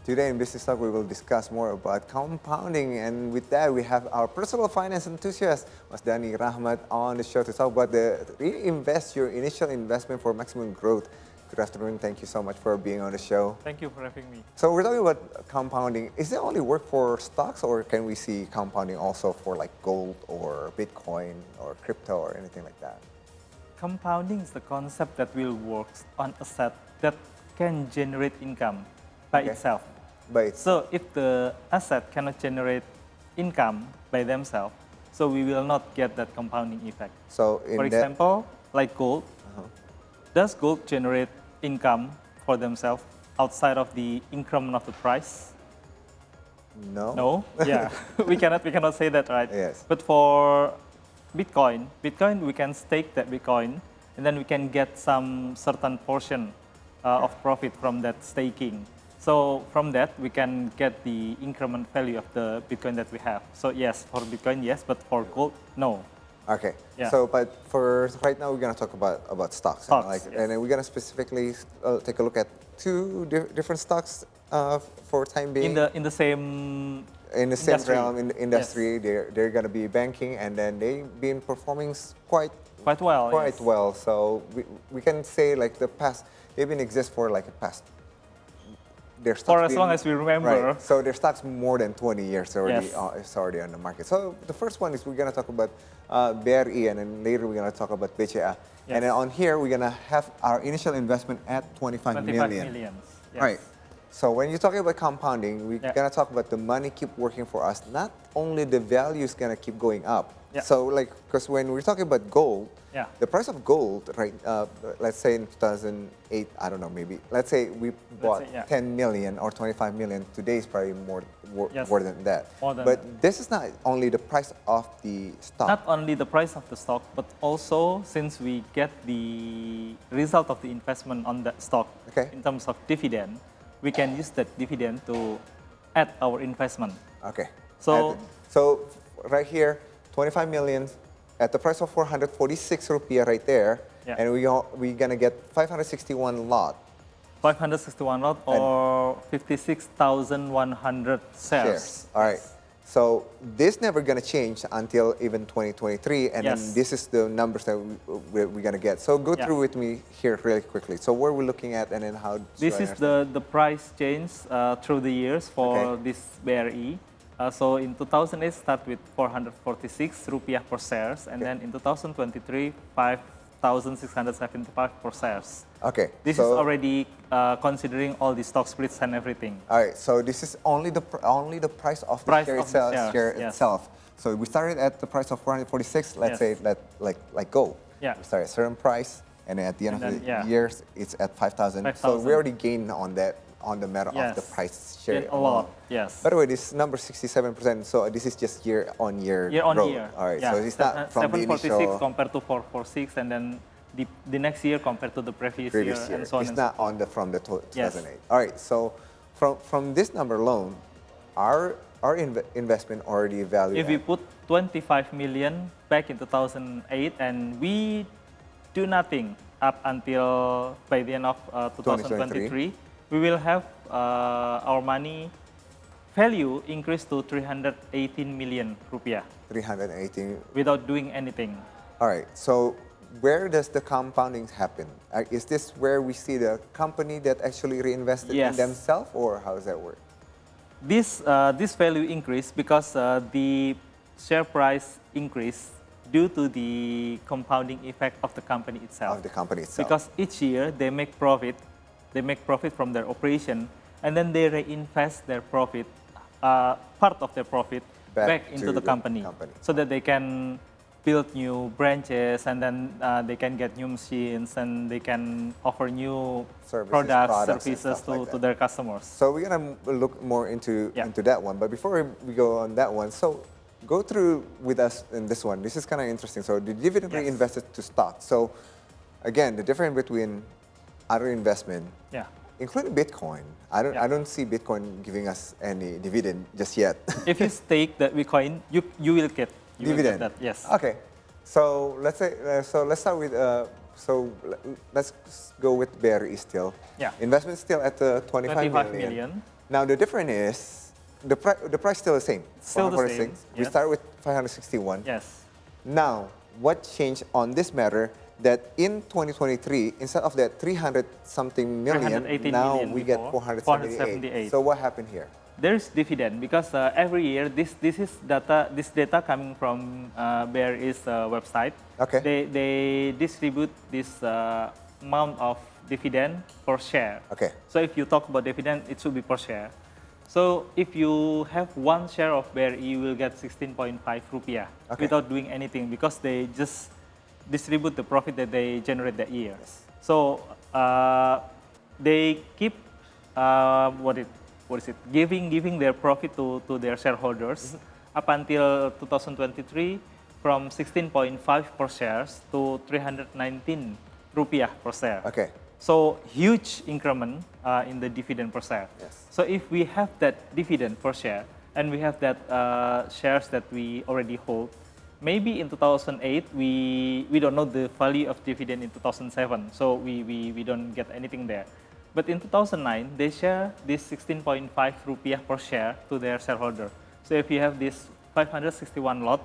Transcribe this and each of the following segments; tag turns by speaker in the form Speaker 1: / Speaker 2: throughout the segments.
Speaker 1: Today in Business Talk, we will discuss more about compounding. And with that, we have our personal finance enthusiast, Mas Dani Rachmat, on the show to talk about the reinvest your initial investment for maximum growth. Good afternoon. Thank you so much for being on the show.
Speaker 2: Thank you for having me.
Speaker 1: So we're talking about compounding. Is it only work for stocks, or can we see compounding also for like gold or Bitcoin or crypto or anything like that?
Speaker 2: Compounding is the concept that will work on asset that can generate income by itself. So if the asset cannot generate income by themselves, so we will not get that compounding effect.
Speaker 1: So
Speaker 2: for example, like gold, does gold generate income for themselves outside of the increment of the price?
Speaker 1: No.
Speaker 2: No. Yeah, we cannot say that, right?
Speaker 1: Yes.
Speaker 2: But for Bitcoin, we can stake that Bitcoin, and then we can get some certain portion of profit from that staking. So from that, we can get the increment value of the Bitcoin that we have. So yes, for Bitcoin, yes, but for gold, no.
Speaker 1: Okay.
Speaker 2: Yeah.
Speaker 1: So, but for right now, we're going to talk about stocks.
Speaker 2: Stocks,
Speaker 1: and then we're going to specifically take a look at two different stocks for time being.
Speaker 2: In the same
Speaker 1: realm in the industry. Yes. They're going to be banking, and then they've been performing quite
Speaker 2: well.
Speaker 1: Quite well. So we can say like they've been exist for like the past.
Speaker 2: For as long as we remember.
Speaker 1: Right. So their stock's more than 20 years already. It's already on the market. So the first one is we're going to talk about BRI, and then later we're going to talk about BCA. Yes. And then on here, we're going to have our initial investment at 25 million.
Speaker 2: Yes.
Speaker 1: Right. So when you're talking about compounding, we're going to talk about the money keep working for us. Not only the value is going to keep going up. Yeah. So like, because when we're talking about gold, the price of gold, right, let's say in 2008, I don't know, maybe, let's say we bought 10 million or 25 million. Today is probably more than that. But this is not only the price of the stock.
Speaker 2: Not only the price of the stock, but also since we get the result of the investment on that stock in terms of dividend, we can use that dividend to add our investment.
Speaker 1: Okay.
Speaker 2: So
Speaker 1: right here, 25 million at the price of 446 rupiah right there, and we're gonna get 561 lot.
Speaker 2: 561 lot or 56,100 shares.
Speaker 1: All right. So this never gonna change until even 2023, and then this is the numbers that we're gonna get. So go through with me here really quickly. So what we're looking at, and then how.
Speaker 2: This is the price change through the years for this BRI. So in 2008, start with 446 rupiah per shares, and then in 2023, 5,675 per shares.
Speaker 1: Okay.
Speaker 2: This is already considering all the stock splits and everything.
Speaker 1: All right. So this is only the price of the share itself. So we started at the price of 446. Let's say like gold.
Speaker 2: Yeah.
Speaker 1: We started at a certain price, and then at the end of the years, it's at 5,000. So we already gained on that. On the matter of the price share.
Speaker 2: A lot, yes.
Speaker 1: By the way, this number 67%, so this is just year-on-year growth. All right, so it's not from the initial...
Speaker 2: 746 compared to 446, and then the next year compared to the previous year, and so on.
Speaker 1: It's not from the 2008. All right, so from this number alone, our investment already valued.
Speaker 2: If we put 25 million back in 2008, and we do nothing up until by the end of 2023, we will have our money value increase to 318 million rupiah.
Speaker 1: 318.
Speaker 2: Without doing anything.
Speaker 1: All right. So where does the compounding happen? Is this where we see the company that actually reinvested in themselves, or how does that work?
Speaker 2: This value increase because the share price increase due to the compounding effect of the company itself.
Speaker 1: Of the company itself.
Speaker 2: Because each year they make profit. They make profit from their operation, and then they reinvest their profit, part of their profit, back into the company, so that they can build new branches, and then they can get new machines, and they can offer new services to their customers.
Speaker 1: So we're gonna look more into that one. But before we go on that one, so go through with us in this one. This is kind of interesting. So the dividend reinvested to stock. So again, the difference between other investment, including Bitcoin. I don't see Bitcoin giving us any dividend just yet.
Speaker 2: If you stake that Bitcoin, you will get
Speaker 1: dividend.
Speaker 2: That, yes.
Speaker 1: Okay. So let's say let's start with let's go with BRI still.
Speaker 2: Yeah.
Speaker 1: Investment still at 25 million. Now the difference is the price still the same.
Speaker 2: Still the same.
Speaker 1: We start with 561.
Speaker 2: Yes.
Speaker 1: Now, what changed on this matter that in 2023, instead of that 300 something million, now
Speaker 2: million
Speaker 1: we get 478. So what happened here?
Speaker 2: There's dividend because every year this data coming from BRI's website.
Speaker 1: Okay.
Speaker 2: They distribute this amount of dividend per share.
Speaker 1: Okay.
Speaker 2: So if you talk about dividend, it should be per share. So if you have one share of BRI, you will get 16.5 rupiah without doing anything because they just distribute the profit that they generate that year.
Speaker 1: Yes.
Speaker 2: So they keep giving their profit to their shareholders up until 2023 from 16.5 per shares to 319 rupiah per share.
Speaker 1: Okay.
Speaker 2: So huge increment in the dividend per share.
Speaker 1: Yes.
Speaker 2: So if we have that dividend per share and we have that shares that we already hold, maybe in 2008 we don't know the value of dividend in 2007, so we don't get anything there. But in 2009 they share this 16.5 rupiah per share to their shareholder. So if you have this 561 lot,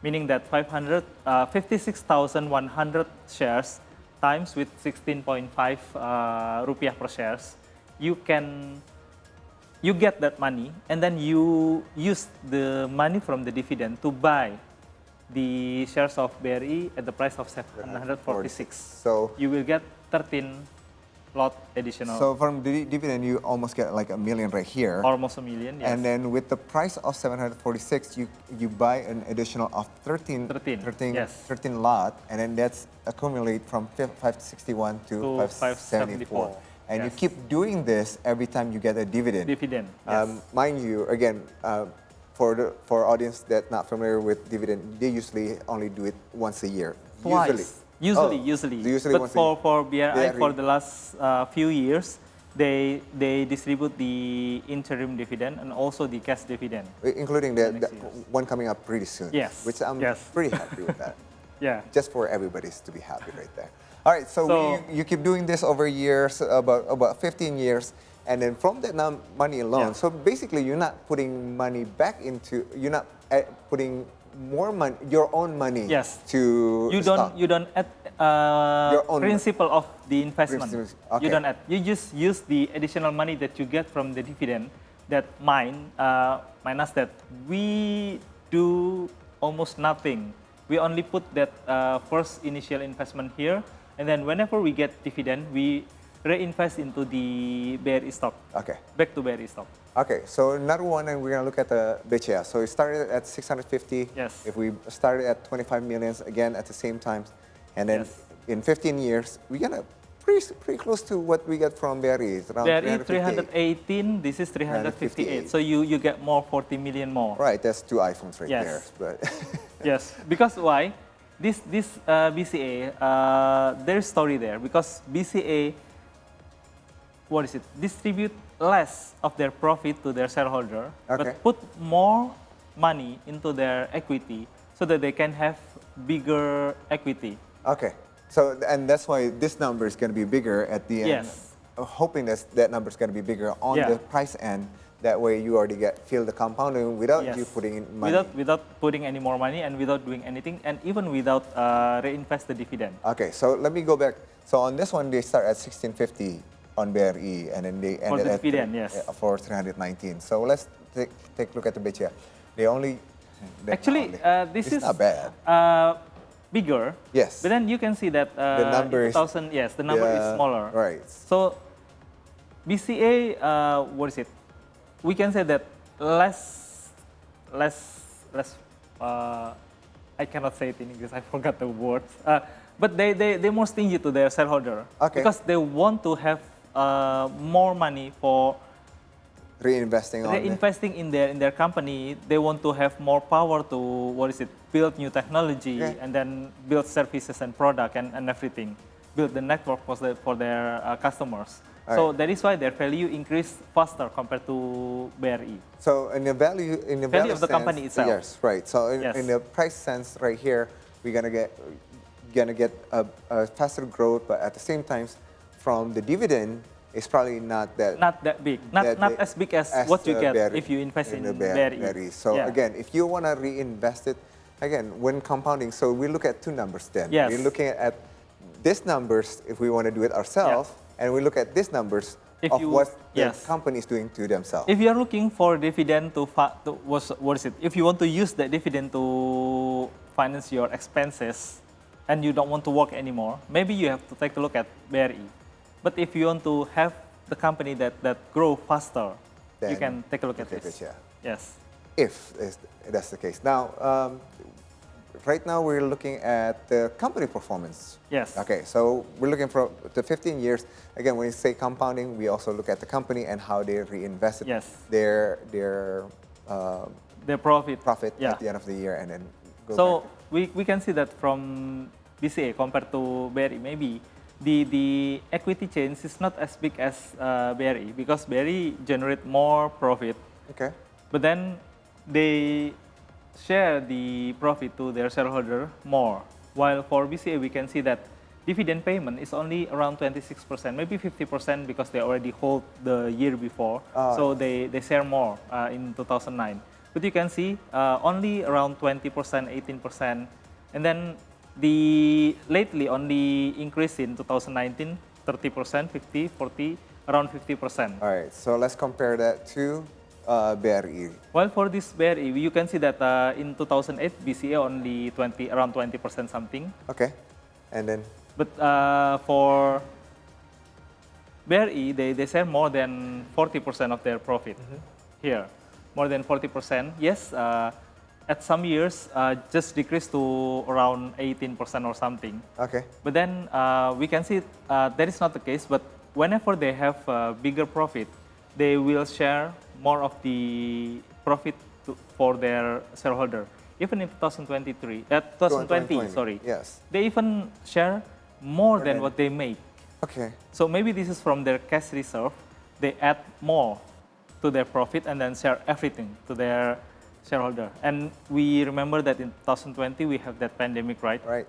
Speaker 2: meaning that 56,100 shares times with 16.5 rupiah per shares, you get that money and then you use the money from the dividend to buy the shares of BRI at the price of 746.
Speaker 1: So
Speaker 2: you will get 13 lot additional.
Speaker 1: So from the dividend, you almost get like $1 million right here.
Speaker 2: Almost $1 million, yes.
Speaker 1: And then with the price of 746, you buy an additional of 13 lot, and then that's accumulate from 561 to 574. And you keep doing this every time you get a dividend.
Speaker 2: Yes.
Speaker 1: Mind you, again, for audience that not familiar with dividend, they usually only do it once a year.
Speaker 2: Twice. Usually. But for BRI, for the last few years, they distribute the interim dividend and also the cash dividend.
Speaker 1: Including the one coming up pretty soon.
Speaker 2: Yes.
Speaker 1: Which I'm pretty happy with that.
Speaker 2: Yeah.
Speaker 1: Just for everybody to be happy right there. All right, so you keep doing this over years, about 15 years, and then from that money alone, so basically you're not putting money back into, you're not putting more money, your own money to
Speaker 2: you don't add your own principle of the investment. You don't add. You just use the additional money that you get from the dividend. That minus that we do almost nothing. We only put that first initial investment here, and then whenever we get dividend, we reinvest into the BRI stock.
Speaker 1: Okay.
Speaker 2: Back to BRI stock.
Speaker 1: Okay, so another one, and we're going to look at the BCA. So we started at 650.
Speaker 2: Yes.
Speaker 1: If we started at 25 million, again, at the same time, and then in 15 years, we're going to pretty close to what we get from BRI. It's around
Speaker 2: BRI 318, this is 358. So you get more, 40 million more.
Speaker 1: Right, that's 2 iPhones right there. But
Speaker 2: yes, because why? This BCA, there's story there, because BCA, distribute less of their profit to their shareholder, but put more money into their equity so that they can have bigger equity. Okay.
Speaker 1: So, and that's why this number is going to be bigger at the end.
Speaker 2: Yes.
Speaker 1: Hoping that number is going to be bigger on the price end. That way you already feel the compounding without you putting in money.
Speaker 2: Without putting any more money and without doing anything, and even without reinvest the dividend.
Speaker 1: Okay, so let me go back. So on this one, they start at 1650 on BRI, and then they ended at for 319. So let's take a look at the BCA. They only
Speaker 2: this is
Speaker 1: not bad.
Speaker 2: Bigger.
Speaker 1: Yes.
Speaker 2: But then you can see that
Speaker 1: the number is
Speaker 2: the number is smaller.
Speaker 1: Right.
Speaker 2: So BCA, we can say that less. I cannot say it in English. I forgot the words. But they more stingy to their shareholder because they want to have more money for reinvesting in their company. They want to have more power to build new technology and then build services and product and everything, build the network for their customers. So that is why their value increased faster compared to BRI.
Speaker 1: So in the value
Speaker 2: of the company itself.
Speaker 1: Yes, right. So in the price sense right here, we're gonna get a faster growth, but at the same time, from the dividend, it's probably not that
Speaker 2: big, not as big as what you get if you invest in BRI.
Speaker 1: So again, if you want to reinvest it, again, when compounding, so we look at two numbers then.
Speaker 2: Yes.
Speaker 1: We're looking at these numbers if we want to do it ourselves, and we look at these numbers what the company is doing to themselves.
Speaker 2: If you're looking for dividend what is it? If you want to use that dividend to finance your expenses and you don't want to work anymore, maybe you have to take a look at BRI. But if you want to have the company that grow faster, then you can take a look at this. Yes.
Speaker 1: If that's the case. Now, right now we're looking at the company performance.
Speaker 2: Yes.
Speaker 1: Okay, so we're looking for the 15 years. Again, when we say compounding, we also look at the company and how they reinvested their
Speaker 2: profit
Speaker 1: at the end of the year, and then go
Speaker 2: so we can see that from BCA compared to BRI, maybe the equity change is not as big as BRI, because BRI generate more profit.
Speaker 1: Okay.
Speaker 2: But then they share the profit to their shareholder more. While for BCA, we can see that dividend payment is only around 26%, maybe 50%, because they already hold the year before. So they share more in 2009. But you can see only around 20%, 18%. And then lately only increase in 2019, 30%, 50, 40, around 50%.
Speaker 1: All right, so let's compare that to BRI.
Speaker 2: Well, for this BRI, you can see that in 2008, BCA only around 20% something.
Speaker 1: Okay, and then?
Speaker 2: But for BRI, they share more than 40% of their profit here. More than 40%. Yes, at some years, just decreased to around 18% or something.
Speaker 1: Okay.
Speaker 2: But then we can see that is not the case. But whenever they have bigger profit, they will share more of the profit for their shareholder. Even in 2020, sorry.
Speaker 1: Yes.
Speaker 2: They even share more than what they make.
Speaker 1: Okay.
Speaker 2: So maybe this is from their cash reserve. They add more to their profit and then share everything to their shareholder. And we remember that in 2020 we have that pandemic, right?
Speaker 1: Right.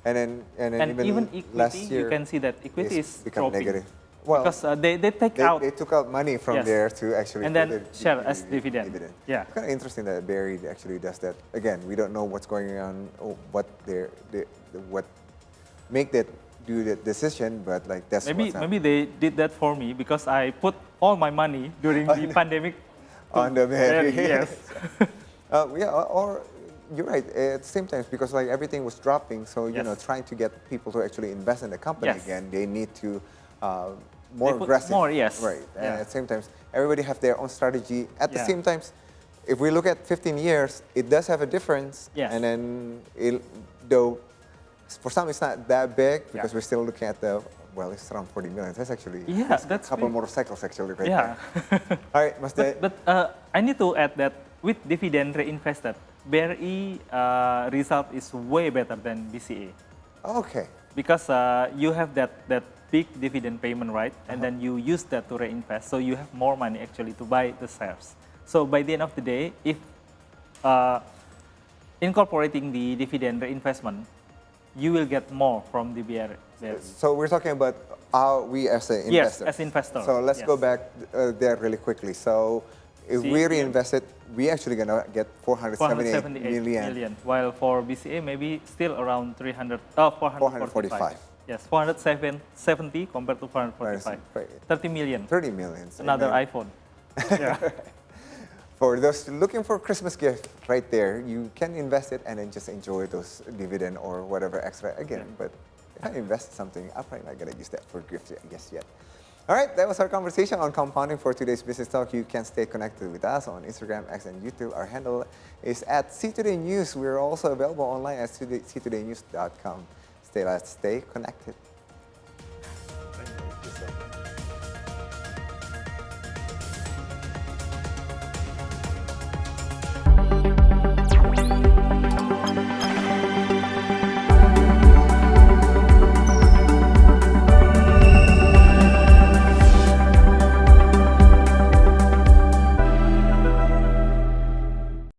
Speaker 1: And then
Speaker 2: even equity,
Speaker 1: last year,
Speaker 2: you can see that equity is
Speaker 1: become
Speaker 2: dropping.
Speaker 1: negative. Well,
Speaker 2: because they
Speaker 1: took out money from there to actually
Speaker 2: and then share as dividend. Yeah.
Speaker 1: It's kind of interesting that BRI actually does that. Again, we don't know what's going on, or what make that do the decision, but like that's
Speaker 2: maybe they did that for me because I put all my money during the pandemic
Speaker 1: on the BRI.
Speaker 2: Yes.
Speaker 1: Or you're right. At the same time, because like everything was dropping, so you know, trying to get people to actually invest in the company again, they need to more aggressive.
Speaker 2: More, yes.
Speaker 1: Right. And at the same time, everybody have their own strategy. At the same time, if we look at 15 years, it does have a difference.
Speaker 2: Yes.
Speaker 1: And then, though, for some it's not that big because we're still looking at well, it's around 40 million. That's actually that's a couple of motorcycles actually right there. All right,
Speaker 2: but I need to add that with dividend reinvested, BRI result is way better than BCA.
Speaker 1: Okay.
Speaker 2: Because you have that big dividend payment, right? And then you use that to reinvest. So you have more money actually to buy the shares. So by the end of the day, if incorporating the dividend reinvestment, you will get more from the BRI.
Speaker 1: So we're talking about we as an investor.
Speaker 2: Yes, as investor.
Speaker 1: So let's go back there really quickly. So if we reinvest it, we actually gonna get 478 million.
Speaker 2: While for BCA, maybe still around 445. Yes, 470 compared to 445.
Speaker 1: Right.
Speaker 2: 30 million.
Speaker 1: 30 million.
Speaker 2: Another iPhone. Yeah.
Speaker 1: For those looking for a Christmas gift, right there, you can invest it and then just enjoy those dividend or whatever extra again. But if I invest something, I'm probably not gonna use that for gift yet. All right, that was our conversation on compounding for today's Business Talk. You can stay connected with us on Instagram, X, and YouTube. Our handle is at CToday News. We're also available online at ctodaynews.com. Stay connected.